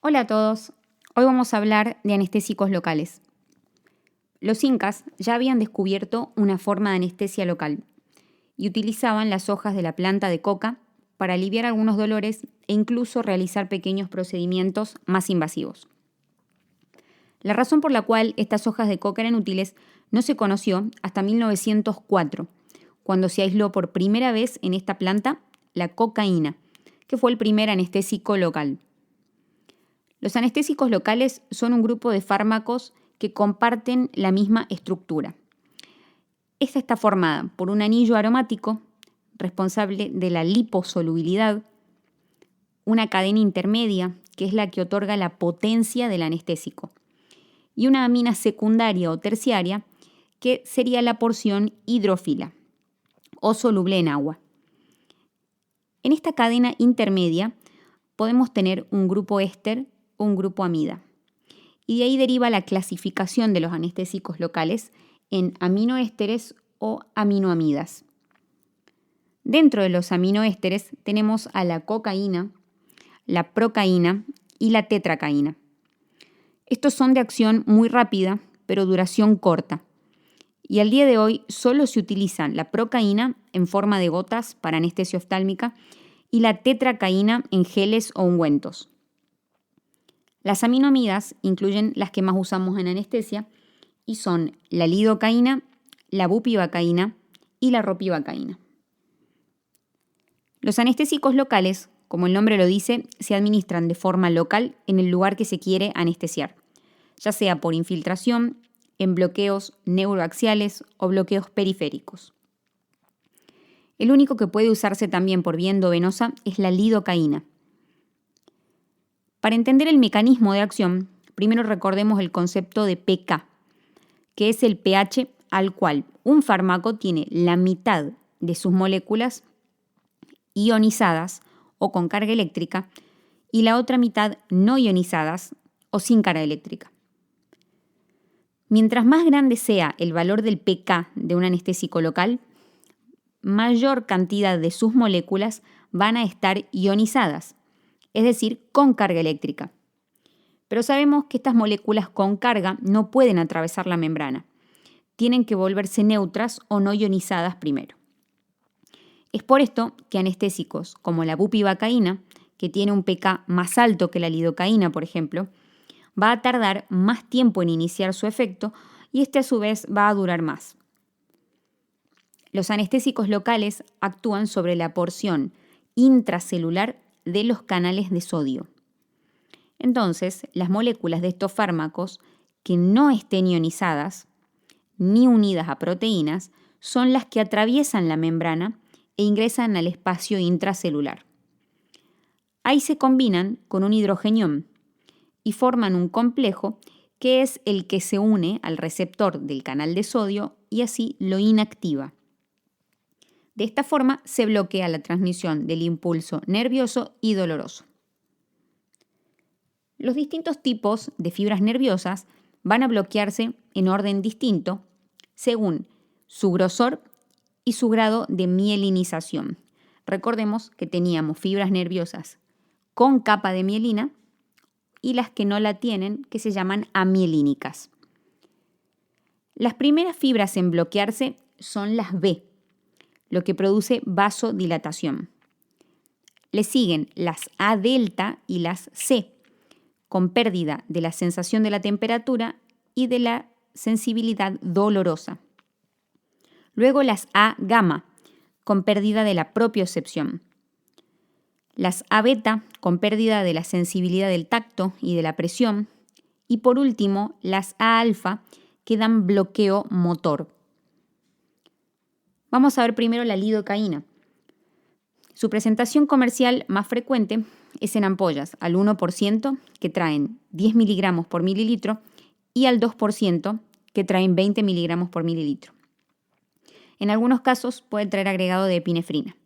Hola a todos, hoy vamos a hablar de anestésicos locales. Los incas ya habían descubierto una forma de anestesia local y utilizaban las hojas de la planta de coca para aliviar algunos dolores e incluso realizar pequeños procedimientos más invasivos. La razón por la cual estas hojas de coca eran útiles no se conoció hasta 1904, cuando se aisló por primera vez en esta planta la cocaína, que fue el primer anestésico local. Los anestésicos locales son un grupo de fármacos que comparten la misma estructura. Esta está formada por un anillo aromático, responsable de la liposolubilidad, una cadena intermedia, que es la que otorga la potencia del anestésico, y una amina secundaria o terciaria, que sería la porción hidrófila o soluble en agua. En esta cadena intermedia podemos tener un grupo éster o un grupo amida. Y de ahí deriva la clasificación de los anestésicos locales en aminoésteres o aminoamidas. Dentro de los aminoésteres tenemos a la cocaína, la procaína y la tetracaína. Estos son de acción muy rápida, pero duración corta. Y al día de hoy solo se utiliza la procaína en forma de gotas para anestesia oftálmica y la tetracaína en geles o ungüentos. Las aminoamidas incluyen las que más usamos en anestesia y son la lidocaína, la bupivacaína y la ropivacaína. Los anestésicos locales, como el nombre lo dice, se administran de forma local en el lugar que se quiere anestesiar, ya sea por infiltración, en bloqueos neuroaxiales o bloqueos periféricos. El único que puede usarse también por vía endovenosa es la lidocaína. Para entender el mecanismo de acción, primero recordemos el concepto de pK, que es el pH al cual un fármaco tiene la mitad de sus moléculas ionizadas o con carga eléctrica y la otra mitad no ionizadas o sin carga eléctrica. Mientras más grande sea el valor del pK de un anestésico local, mayor cantidad de sus moléculas van a estar ionizadas, es decir, con carga eléctrica. Pero sabemos que estas moléculas con carga no pueden atravesar la membrana. Tienen que volverse neutras o no ionizadas primero. Es por esto que anestésicos como la bupivacaína, que tiene un pK más alto que la lidocaína, por ejemplo, va a tardar más tiempo en iniciar su efecto y este a su vez va a durar más. Los anestésicos locales actúan sobre la porción intracelular de los canales de sodio. Entonces, las moléculas de estos fármacos que no estén ionizadas ni unidas a proteínas son las que atraviesan la membrana e ingresan al espacio intracelular. Ahí se combinan con un hidrogenión y forman un complejo que es el que se une al receptor del canal de sodio y así lo inactiva. De esta forma se bloquea la transmisión del impulso nervioso y doloroso. Los distintos tipos de fibras nerviosas van a bloquearse en orden distinto según su grosor y su grado de mielinización. Recordemos que teníamos fibras nerviosas con capa de mielina y las que no la tienen, que se llaman amielínicas. Las primeras fibras en bloquearse son las B, lo que produce vasodilatación. Le siguen las A delta y las C, con pérdida de la sensación de la temperatura y de la sensibilidad dolorosa. Luego las A gamma, con pérdida de la propiocepción. Las A beta, con pérdida de la sensibilidad del tacto y de la presión. Y por último, las A alfa, que dan bloqueo motor. Vamos a ver primero la lidocaína. Su presentación comercial más frecuente es en ampollas al 1%, que traen 10 miligramos por mililitro, y al 2%, que traen 20 miligramos por mililitro. En algunos casos puede traer agregado de epinefrina.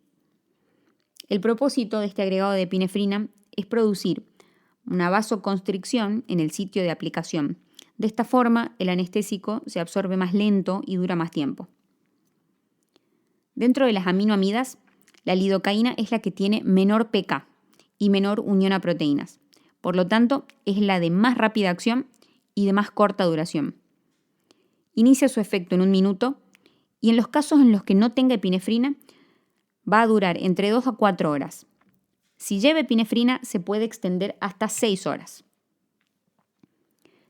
El propósito de este agregado de epinefrina es producir una vasoconstricción en el sitio de aplicación. De esta forma, el anestésico se absorbe más lento y dura más tiempo. Dentro de las aminoamidas, la lidocaína es la que tiene menor pK y menor unión a proteínas. Por lo tanto, es la de más rápida acción y de más corta duración. Inicia su efecto en 1 minuto y en los casos en los que no tenga epinefrina, va a durar entre 2 a 4 horas. Si lleva epinefrina, se puede extender hasta 6 horas.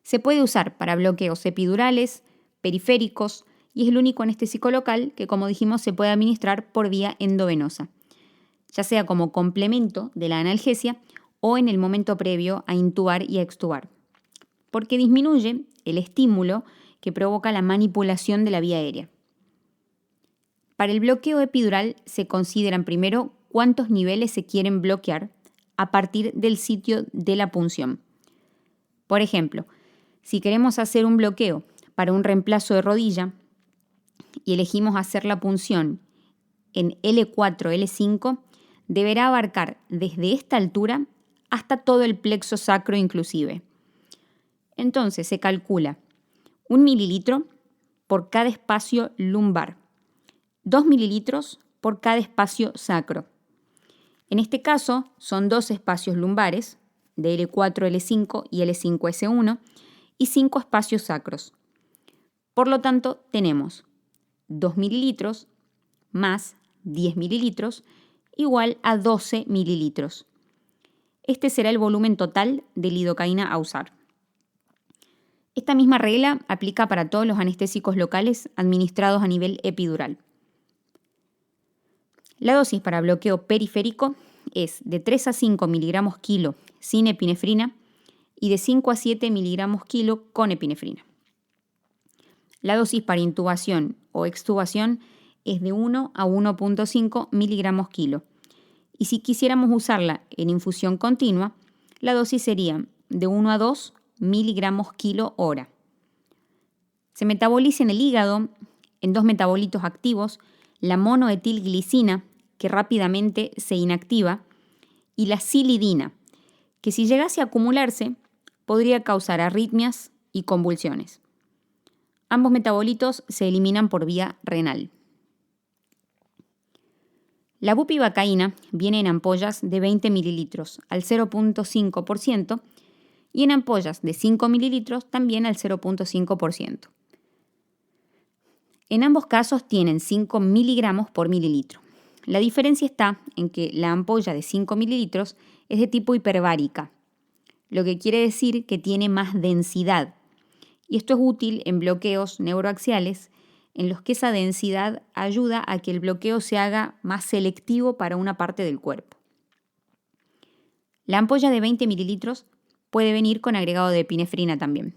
Se puede usar para bloqueos epidurales, periféricos y es el único anestésico local que, como dijimos, se puede administrar por vía endovenosa, ya sea como complemento de la analgesia o en el momento previo a intubar y a extubar, porque disminuye el estímulo que provoca la manipulación de la vía aérea. Para el bloqueo epidural se consideran primero cuántos niveles se quieren bloquear a partir del sitio de la punción. Por ejemplo, si queremos hacer un bloqueo para un reemplazo de rodilla y elegimos hacer la punción en L4, L5, deberá abarcar desde esta altura hasta todo el plexo sacro inclusive. Entonces se calcula 1 mililitro por cada espacio lumbar, 2 mililitros por cada espacio sacro. En este caso son 2 espacios lumbares, de L4, L5 y L5, S1, y 5 espacios sacros. Por lo tanto, tenemos 2 mililitros más 10 mililitros igual a 12 mililitros. Este será el volumen total de lidocaína a usar. Esta misma regla aplica para todos los anestésicos locales administrados a nivel epidural. La dosis para bloqueo periférico es de 3 a 5 miligramos kilo sin epinefrina y de 5 a 7 miligramos kilo con epinefrina. La dosis para intubación o extubación es de 1 a 1.5 miligramos kilo. Y si quisiéramos usarla en infusión continua, la dosis sería de 1 a 2 miligramos kilo hora. Se metaboliza en el hígado en 2 metabolitos activos, la monoetilglicina, que rápidamente se inactiva, y la silidina, que si llegase a acumularse, podría causar arritmias y convulsiones. Ambos metabolitos se eliminan por vía renal. La bupivacaína viene en ampollas de 20 mililitros al 0.5% y en ampollas de 5 mililitros también al 0.5%. En ambos casos tienen 5 miligramos por mililitro. La diferencia está en que la ampolla de 5 mililitros es de tipo hiperbárica, lo que quiere decir que tiene más densidad. Y esto es útil en bloqueos neuroaxiales en los que esa densidad ayuda a que el bloqueo se haga más selectivo para una parte del cuerpo. La ampolla de 20 mililitros puede venir con agregado de epinefrina también.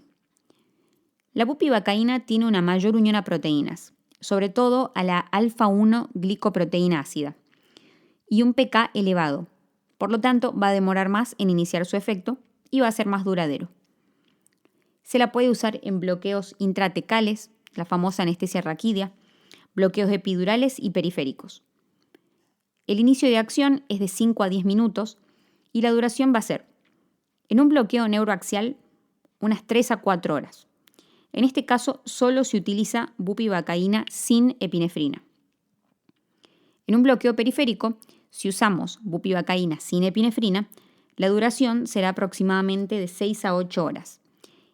La bupivacaína tiene una mayor unión a proteínas, sobre todo a la alfa-1 glicoproteína ácida, y un pK elevado. Por lo tanto, va a demorar más en iniciar su efecto y va a ser más duradero. Se la puede usar en bloqueos intratecales, la famosa anestesia raquídea, bloqueos epidurales y periféricos. El inicio de acción es de 5 a 10 minutos y la duración va a ser, en un bloqueo neuroaxial, unas 3 a 4 horas. En este caso, solo se utiliza bupivacaína sin epinefrina. En un bloqueo periférico, si usamos bupivacaína sin epinefrina, la duración será aproximadamente de 6 a 8 horas.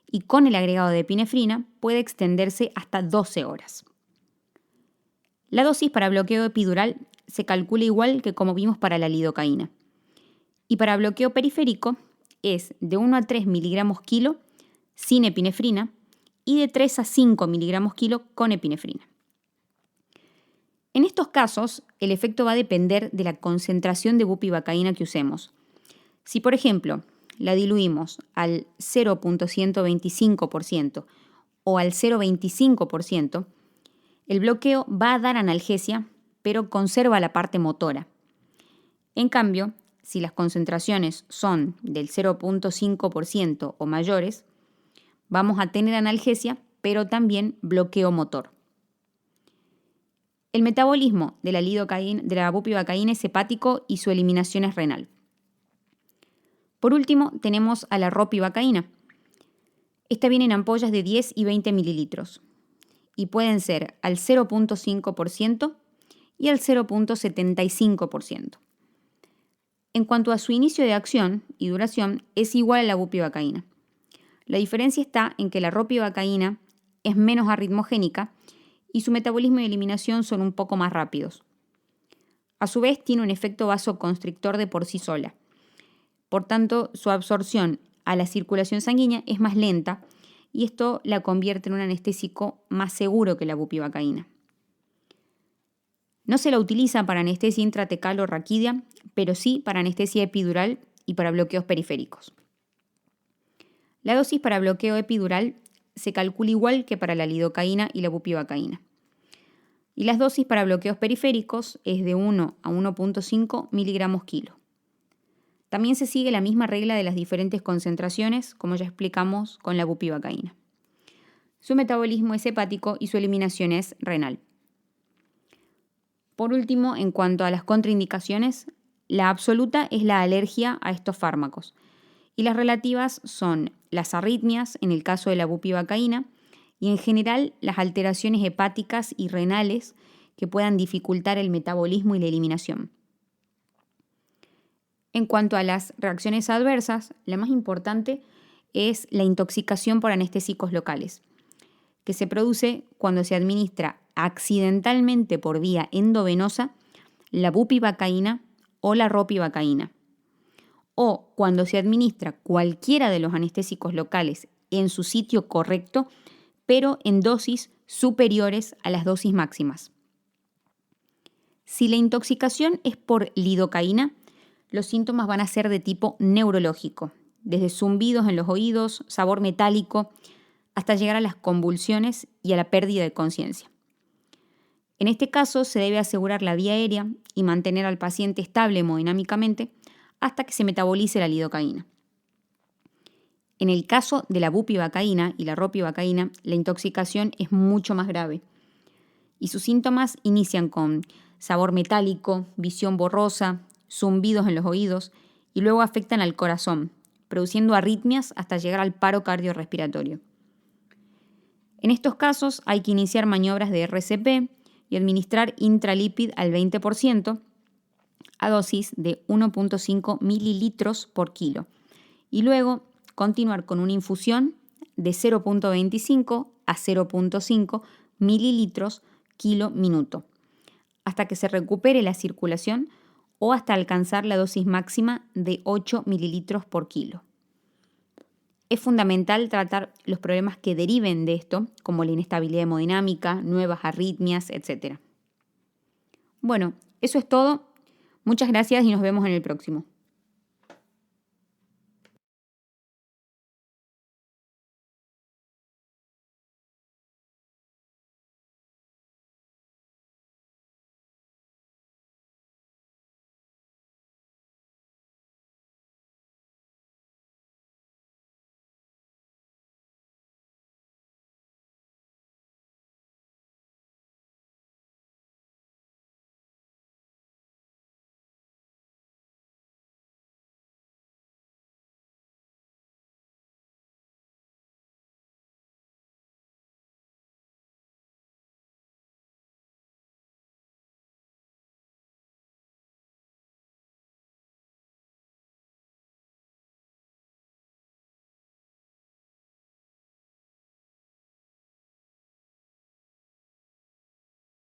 Y con el agregado de epinefrina puede extenderse hasta 12 horas. La dosis para bloqueo epidural se calcula igual que como vimos para la lidocaína. Y para bloqueo periférico es de 1 a 3 miligramos kilo sin epinefrina y de 3 a 5 miligramos kilo con epinefrina. En estos casos, el efecto va a depender de la concentración de bupivacaína que usemos. Si, por ejemplo, la diluimos al 0.125% o al 0.25%, el bloqueo va a dar analgesia, pero conserva la parte motora. En cambio, si las concentraciones son del 0.5% o mayores, vamos a tener analgesia, pero también bloqueo motor. El metabolismo de la bupivacaína es hepático y su eliminación es renal. Por último, tenemos a la ropivacaína. Esta viene en ampollas de 10 y 20 mililitros y pueden ser al 0.5% y al 0.75%. En cuanto a su inicio de acción y duración, es igual a la bupivacaína. La diferencia está en que la ropivacaína es menos arritmogénica y su metabolismo y eliminación son un poco más rápidos. A su vez, tiene un efecto vasoconstrictor de por sí sola. Por tanto, su absorción a la circulación sanguínea es más lenta y esto la convierte en un anestésico más seguro que la bupivacaína. No se la utiliza para anestesia intratecal o raquídea, pero sí para anestesia epidural y para bloqueos periféricos. La dosis para bloqueo epidural se calcula igual que para la lidocaína y la bupivacaína. Y las dosis para bloqueos periféricos es de 1 a 1.5 miligramos kilo. También se sigue la misma regla de las diferentes concentraciones, como ya explicamos con la bupivacaína. Su metabolismo es hepático y su eliminación es renal. Por último, en cuanto a las contraindicaciones, la absoluta es la alergia a estos fármacos y las relativas son las arritmias en el caso de la bupivacaína y en general las alteraciones hepáticas y renales que puedan dificultar el metabolismo y la eliminación. En cuanto a las reacciones adversas, la más importante es la intoxicación por anestésicos locales, que se produce cuando se administra accidentalmente por vía endovenosa la bupivacaína o la ropivacaína, o cuando se administra cualquiera de los anestésicos locales en su sitio correcto, pero en dosis superiores a las dosis máximas. Si la intoxicación es por lidocaína, los síntomas van a ser de tipo neurológico, desde zumbidos en los oídos, sabor metálico, hasta llegar a las convulsiones y a la pérdida de conciencia. En este caso se debe asegurar la vía aérea y mantener al paciente estable hemodinámicamente hasta que se metabolice la lidocaína. En el caso de la bupivacaína y la ropivacaína, la intoxicación es mucho más grave y sus síntomas inician con sabor metálico, visión borrosa, zumbidos en los oídos y luego afectan al corazón, produciendo arritmias hasta llegar al paro cardiorrespiratorio. En estos casos hay que iniciar maniobras de RCP y administrar intralipid al 20% a dosis de 1.5 mililitros por kilo y luego continuar con una infusión de 0.25 a 0.5 mililitros kilo minuto hasta que se recupere la circulación o hasta alcanzar la dosis máxima de 8 mililitros por kilo. Es fundamental tratar los problemas que deriven de esto, como la inestabilidad hemodinámica, nuevas arritmias, etc. Bueno, eso es todo. Muchas gracias y nos vemos en el próximo.